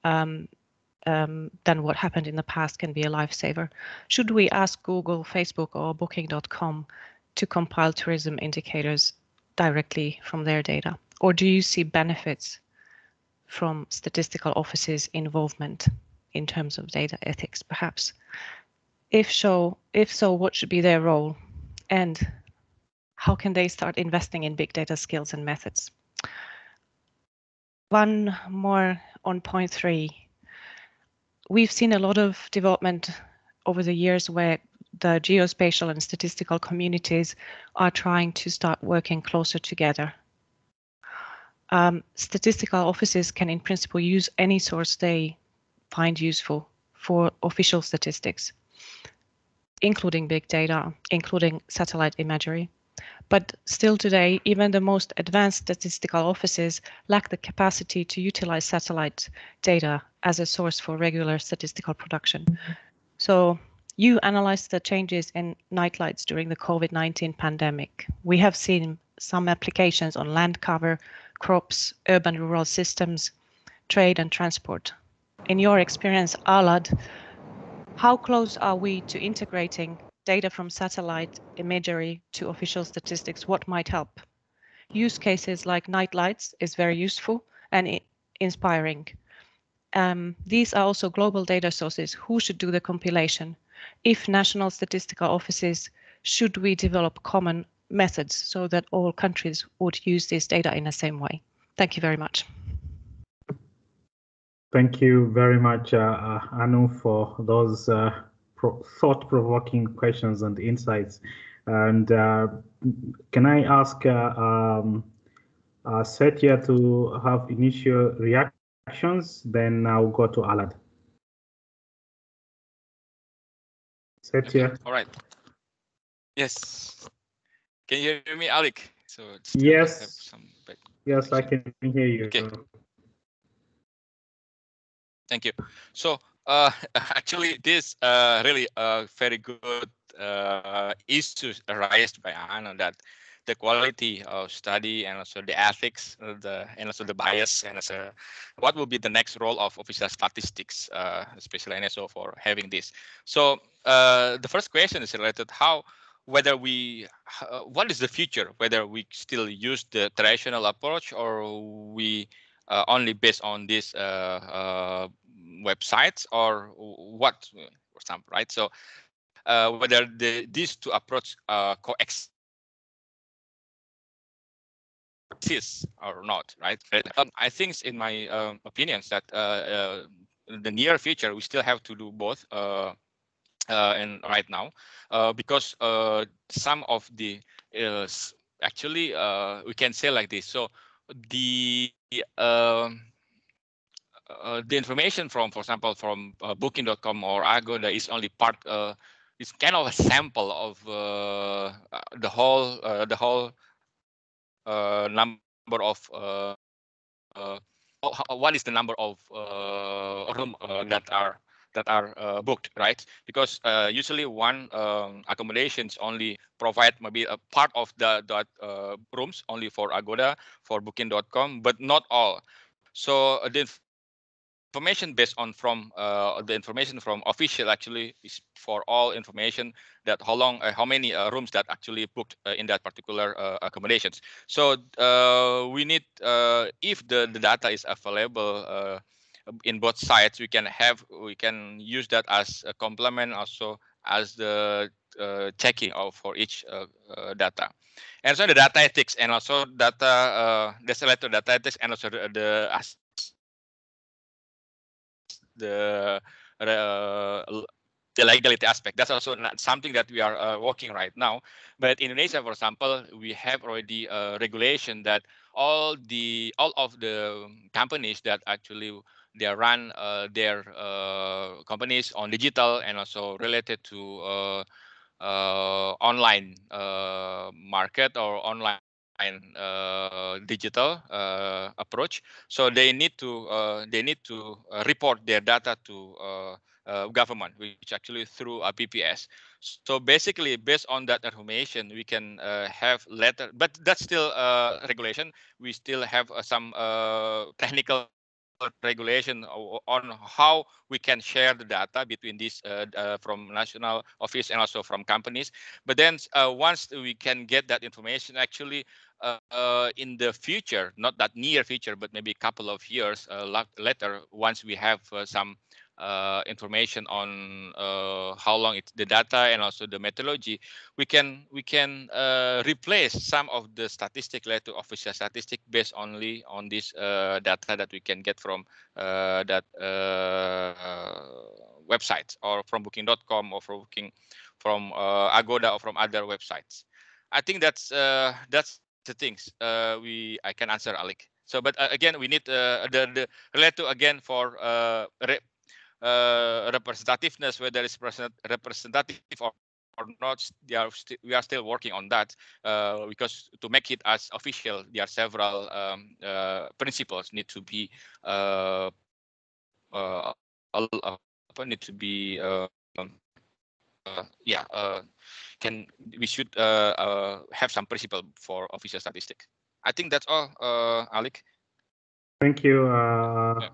than what happened in the past can be a lifesaver. Should we ask Google, Facebook, or Booking.com to compile tourism indicators directly from their data? Or do you see benefits from statistical offices' involvement in terms of data ethics, perhaps? If so, what should be their role? And how can they start investing in big data skills and methods? One more on point three. We've seen a lot of development over the years where the geospatial and statistical communities are trying to start working closer together. Statistical offices can in principle use any source they find useful for official statistics, including big data, including satellite imagery. But still today, even the most advanced statistical offices lack the capacity to utilize satellite data as a source for regular statistical production. So you analyzed the changes in nightlights during the COVID-19 pandemic. We have seen some applications on land cover, crops, urban rural systems, trade and transport. in your experience, Alad, how close are we to integrating data from satellite imagery to official statistics? What might help? Use cases like night lights is very useful and inspiring. These are also global data sources. Who should do the compilation? If national statistical offices, should we develop common methods so that all countries would use this data in the same way? Thank you very much. Thank you very much, Anu, for those thought-provoking questions and insights. And can I ask Satya to have initial reactions? Then I'll go to Alad. Satya. Okay. All right. Yes. Can you hear me, Alec? So yes. Have some yes, I can hear you. Okay. Thank you. So actually, this really very good issues raised by Anna, that the quality of study and also the ethics, and also the bias, and also what will be the next role of official statistics, especially NSO, for having this. So the first question is related whether we, what is the future, whether we still use the traditional approach or we only based on this websites or what, for example, right? So whether these two approaches coexist or not, right? I think, in my opinions, that in the near future we still have to do both. And right now, because some of the actually we can say like this. So the information from, for example, from Booking.com or Agoda is only part. It's kind of a sample of the whole number of what is the number of room that are booked, right? Because usually one accommodations only provide maybe a part of that rooms only for Agoda, for Booking.com, but not all. So the information based on from the information from official actually is for all information that how many rooms that actually booked in that particular accommodations. So we need, if the data is available in both sides, we can use that as a complement, also as the checking for each data. And so the data ethics, and also data there's a letter data ethics, and also the legality aspect. That's also not something that we are working right now. But in Indonesia, for example, we have already a regulation that all of the companies that actually they run their companies on digital and also related to online market or online digital approach. So they need to report their data to government, which actually through a PPS. So basically, based on that information, we can have letter, but that's still regulation. We still have some technical regulation on how we can share the data between these from national office and also from companies. But then once we can get that information, actually in the future, not that near future, but maybe a couple of years later, once we have some information on how long it's the data and also the methodology, we can replace some of the statistic related to official statistic based only on this data that we can get from that websites, or from Booking.com, or from Agoda, or from other websites. I think that's the things I can answer, Alec. So, but again, we need the related to, again, for representativeness, whether it's representative or not. We are still working on that, because to make it as official, there are several principles need to be need to be we should have some principle for official statistics. I think that's all, Alec. Thank you,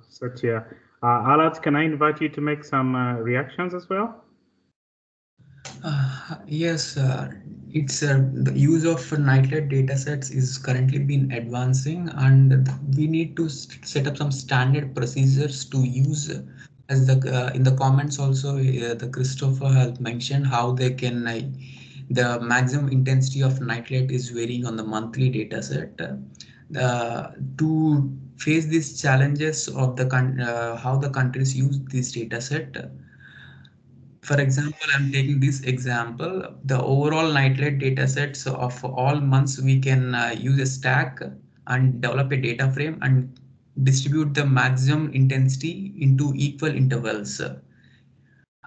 Satya. Alat, can I invite you to make some reactions as well? Yes, it's the use of nightlet datasets is currently been advancing, and we need to set up some standard procedures to use. As the in the comments also, the Christopher has mentioned how they can the maximum intensity of nightlet is varying on the monthly dataset. To face these challenges of the how the countries use this dataset. For example, I'm taking this example, the overall nightlet datasets of all months, we can use a stack and develop a data frame and distribute the maximum intensity into equal intervals.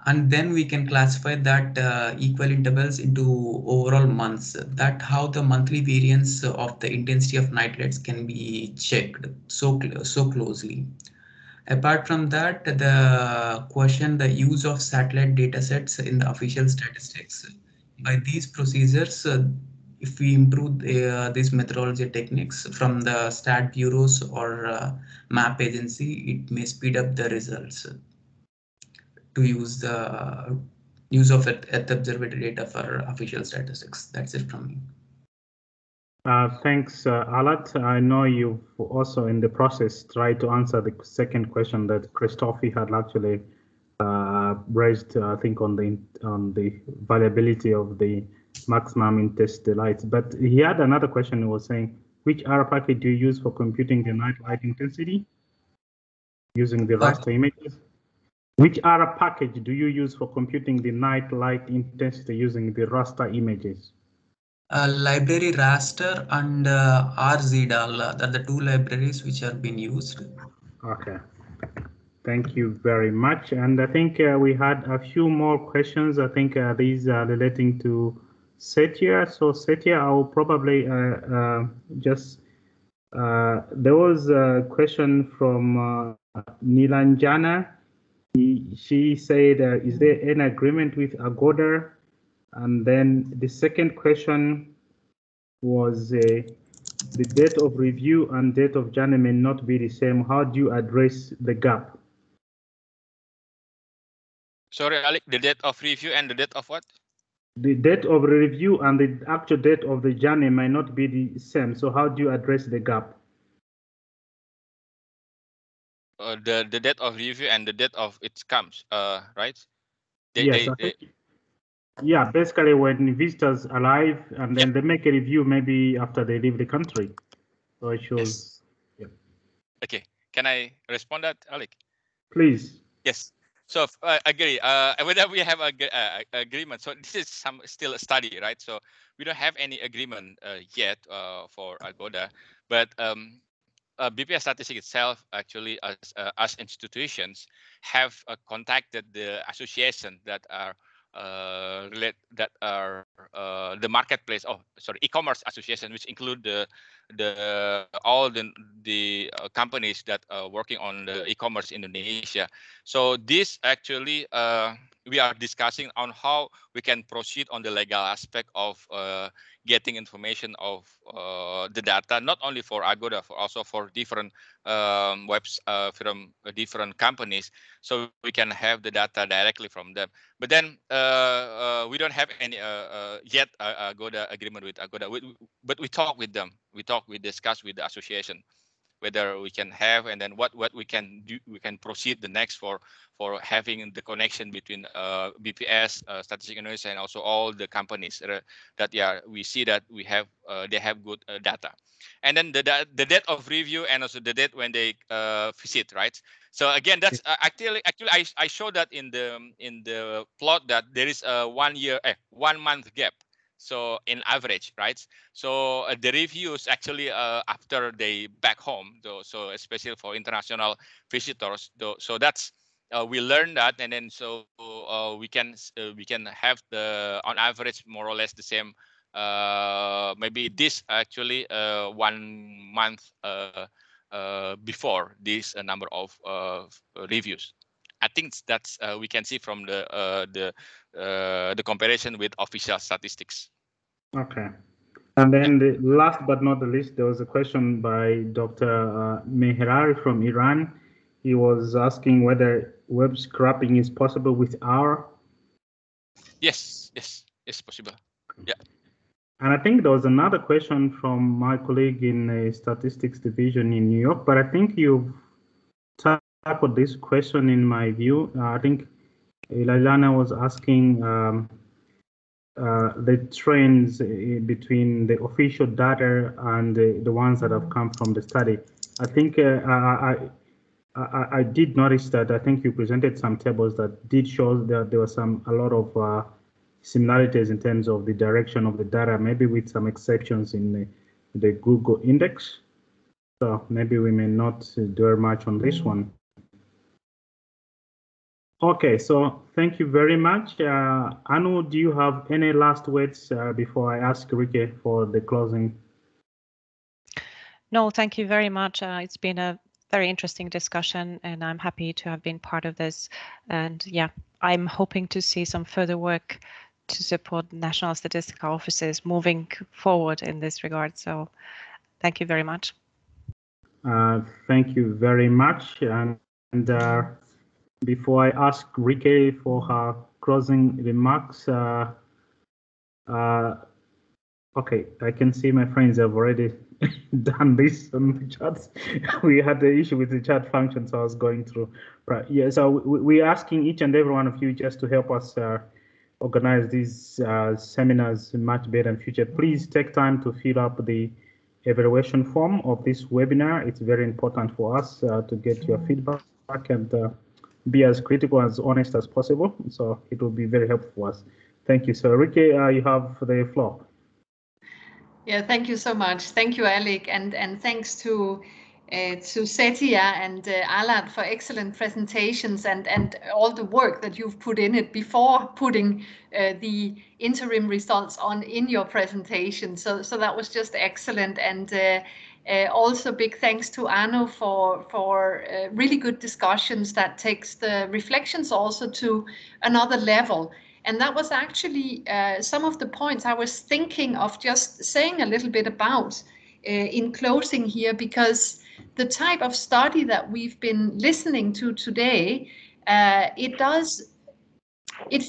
And then we can classify that equal intervals into overall months. That how the monthly variance of the intensity of nightlets can be checked so closely. Apart from that, the use of satellite datasets in the official statistics. By these procedures, if we improve these methodology techniques from the stat bureaus or map agency, it may speed up the results to use the use of Earth observatory data for official statistics. That's it from me. Thanks, Alat. I know you've also in the process tried to answer the second question that Christophe had actually raised, I think, on the variability of the maximum intensity lights. But he had another question. He was saying, which R package do you use for computing the night light intensity using the raster images? Which R package do you use for computing the night light intensity using the raster images? Library raster and RZDAL are the two libraries which are being used. Okay. Thank you very much. And I think we had a few more questions. I think these are relating to Setia. So Setia, I will probably just, there was a question from Nilanjana. She said, is there an agreement with Agoda? And then the second question was the date of review and date of journey may not be the same. How do you address the gap? Sorry, Alec, the date of review and the date of what? The date of review and the actual date of the journey might not be the same. So how do you address the gap? The date of review and the date of it comes, right? Yes, yeah, basically when visitors arrive and then they make a review maybe after they leave the country. So it shows. Yes. Yeah. Okay, can I respond that, Alec? Please. Yes. So I agree. Whether we have a agreement. So this is still a study, right? So we don't have any agreement yet for Agoda, but BPS Statistics itself, actually, as institutions, have contacted the association that are the marketplace. Oh, sorry, e-commerce association, which include all the companies that are working on the e-commerce in Indonesia. So this actually we are discussing on how we can proceed on the legal aspect of getting information of the data, not only for Agoda, also for different webs from different companies, so we can have the data directly from them. But then we don't have any yet Agoda agreement with Agoda. But we talk with them. We discuss with the association whether we can have, and then what we can do. We can proceed the next for having the connection between BPS, Statistics Indonesia, and also all the companies that we see that we have they have good data. And then the date of review and also the date when they visit, right? So again, that's actually I showed that in the plot that there is a 1 month gap. So in average, right? So the reviews actually after they back home, though, so especially for international visitors, though, so that's we learned that, and then so we can have the on average more or less the same. Maybe this actually 1 month before this number of reviews. I think that's we can see from the comparison with official statistics. Okay. And then the last but not the least, there was a question by Dr. Mehrari from Iran. he was asking whether web scraping is possible with R. Yes, it's possible. Yeah. And I think there was another question from my colleague in the statistics division in New York, but I think you've tackled this question in my view. I think Lailana was asking the trends between the official data and the ones that have come from the study. I think I did notice that I think you presented some tables that did show that there was a lot of similarities in terms of the direction of the data, maybe with some exceptions in the Google index. So maybe we may not dwell much on this one. Okay, so thank you very much. Anu, do you have any last words before I ask Rike for the closing? No, thank you very much. It's been a very interesting discussion, and I'm happy to have been part of this. And yeah, I'm hoping to see some further work to support national statistical offices moving forward in this regard. So thank you very much. Thank you very much. And before I ask Rike for her closing remarks, okay, I can see my friends have already done this on the chats. We had the issue with the chat function, so I was going through. Right, yeah, so we're asking each and every one of you just to help us organize these seminars much better in future. Please take time to fill up the evaluation form of this webinar. It's very important for us to get your feedback and be as critical, as honest as possible. So it will be very helpful for us. Thank you. So Rike, you have the floor. Yeah, thank you so much. Thank you, Alec, and thanks to Setia and Alad for excellent presentations and all the work that you've put in it before putting the interim results on in your presentation. So that was just excellent, and also big thanks to Anu for really good discussions that takes the reflections also to another level. And that was actually some of the points I was thinking of just saying a little bit about in closing here, because the type of study that we've been listening to today, it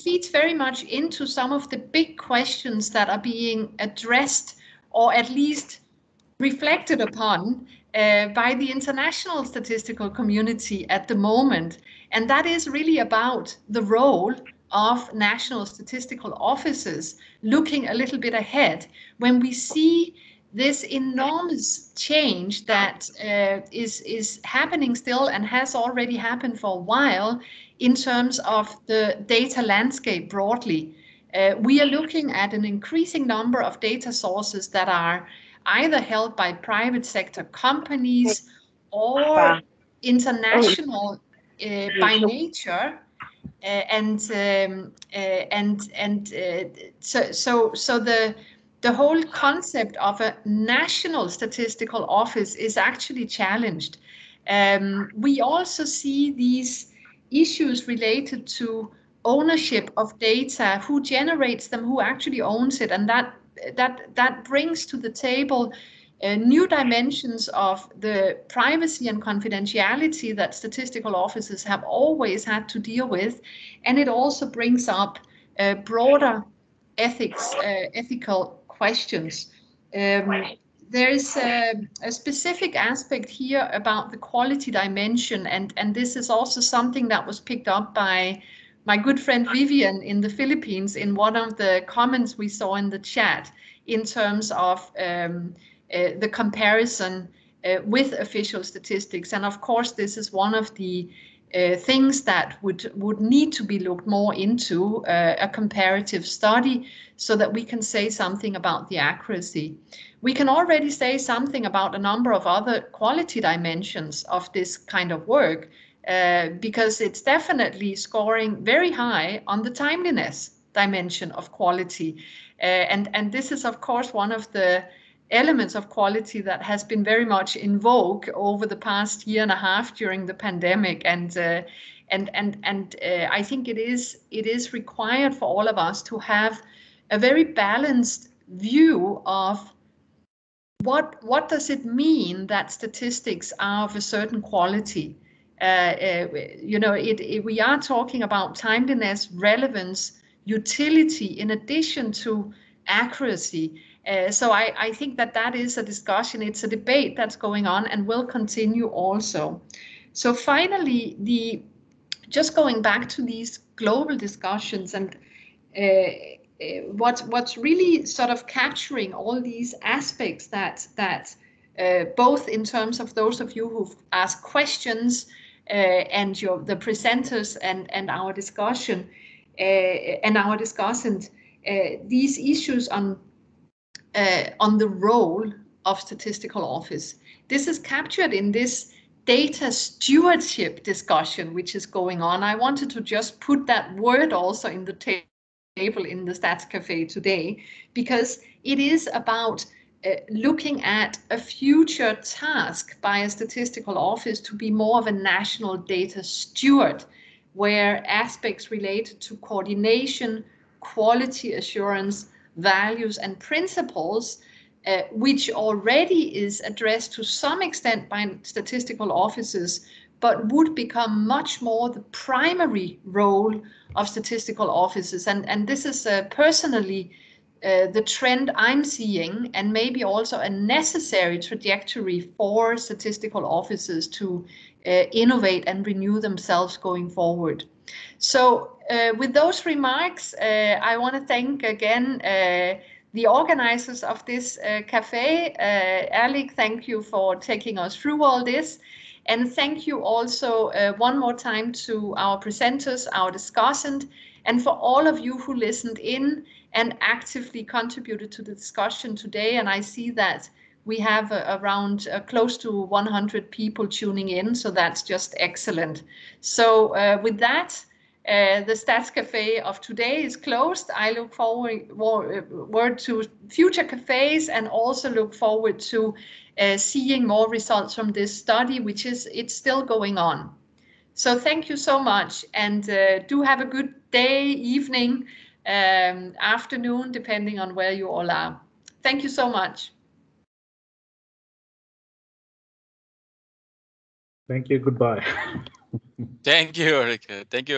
feeds very much into some of the big questions that are being addressed, or at least reflected upon by the international statistical community at the moment. And that is really about the role of national statistical offices looking a little bit ahead when we see this enormous change that is happening still and has already happened for a while in terms of the data landscape broadly. We are looking at an increasing number of data sources that are either held by private sector companies or international by nature. So the whole concept of a national statistical office is actually challenged. We also see these issues related to ownership of data, who generates them, who actually owns it, and that brings to the table new dimensions of the privacy and confidentiality that statistical offices have always had to deal with, and it also brings up broader ethical questions. There is a specific aspect here about the quality dimension, and this is also something that was picked up by my good friend Vivian in the Philippines in one of the comments we saw in the chat in terms of the comparison with official statistics. And of course, this is one of the things that would need to be looked more into, a comparative study, so that we can say something about the accuracy. We can already say something about a number of other quality dimensions of this kind of work, because it's definitely scoring very high on the timeliness dimension of quality. And this is, of course, one of the elements of quality that has been very much in vogue over the past year and a half during the pandemic. And I think it is required for all of us to have a very balanced view of what does it mean that statistics are of a certain quality. You know, we are talking about timeliness, relevance, utility, in addition to accuracy. So I think that is a discussion, it's a debate that's going on and will continue also. So finally, just going back to these global discussions and what's really sort of capturing all these aspects that both in terms of those of you who've asked questions and the presenters and our discussion and our discussant, these issues on the role of statistical office. This is captured in this data stewardship discussion which is going on. I wanted to just put that word also in the table in the Stats Café today, because it is about looking at a future task by a statistical office to be more of a national data steward, where aspects related to coordination, quality assurance, values and principles, which already is addressed to some extent by statistical offices, but would become much more the primary role of statistical offices. And this is personally the trend I'm seeing, and maybe also a necessary trajectory for statistical offices to innovate and renew themselves going forward. So with those remarks, I want to thank again the organizers of this cafe. Alec, thank you for taking us through all this. And thank you also one more time to our presenters, our discussant, and for all of you who listened in and actively contributed to the discussion today. And I see that we have around close to 100 people tuning in, so that's just excellent. So with that, the Stats Café of today is closed. I look forward to future cafes and also look forward to seeing more results from this study, which it's still going on. So thank you so much, and do have a good day, evening, afternoon, depending on where you all are. Thank you so much. Thank you. Goodbye. Thank you, Ulrike. Thank you.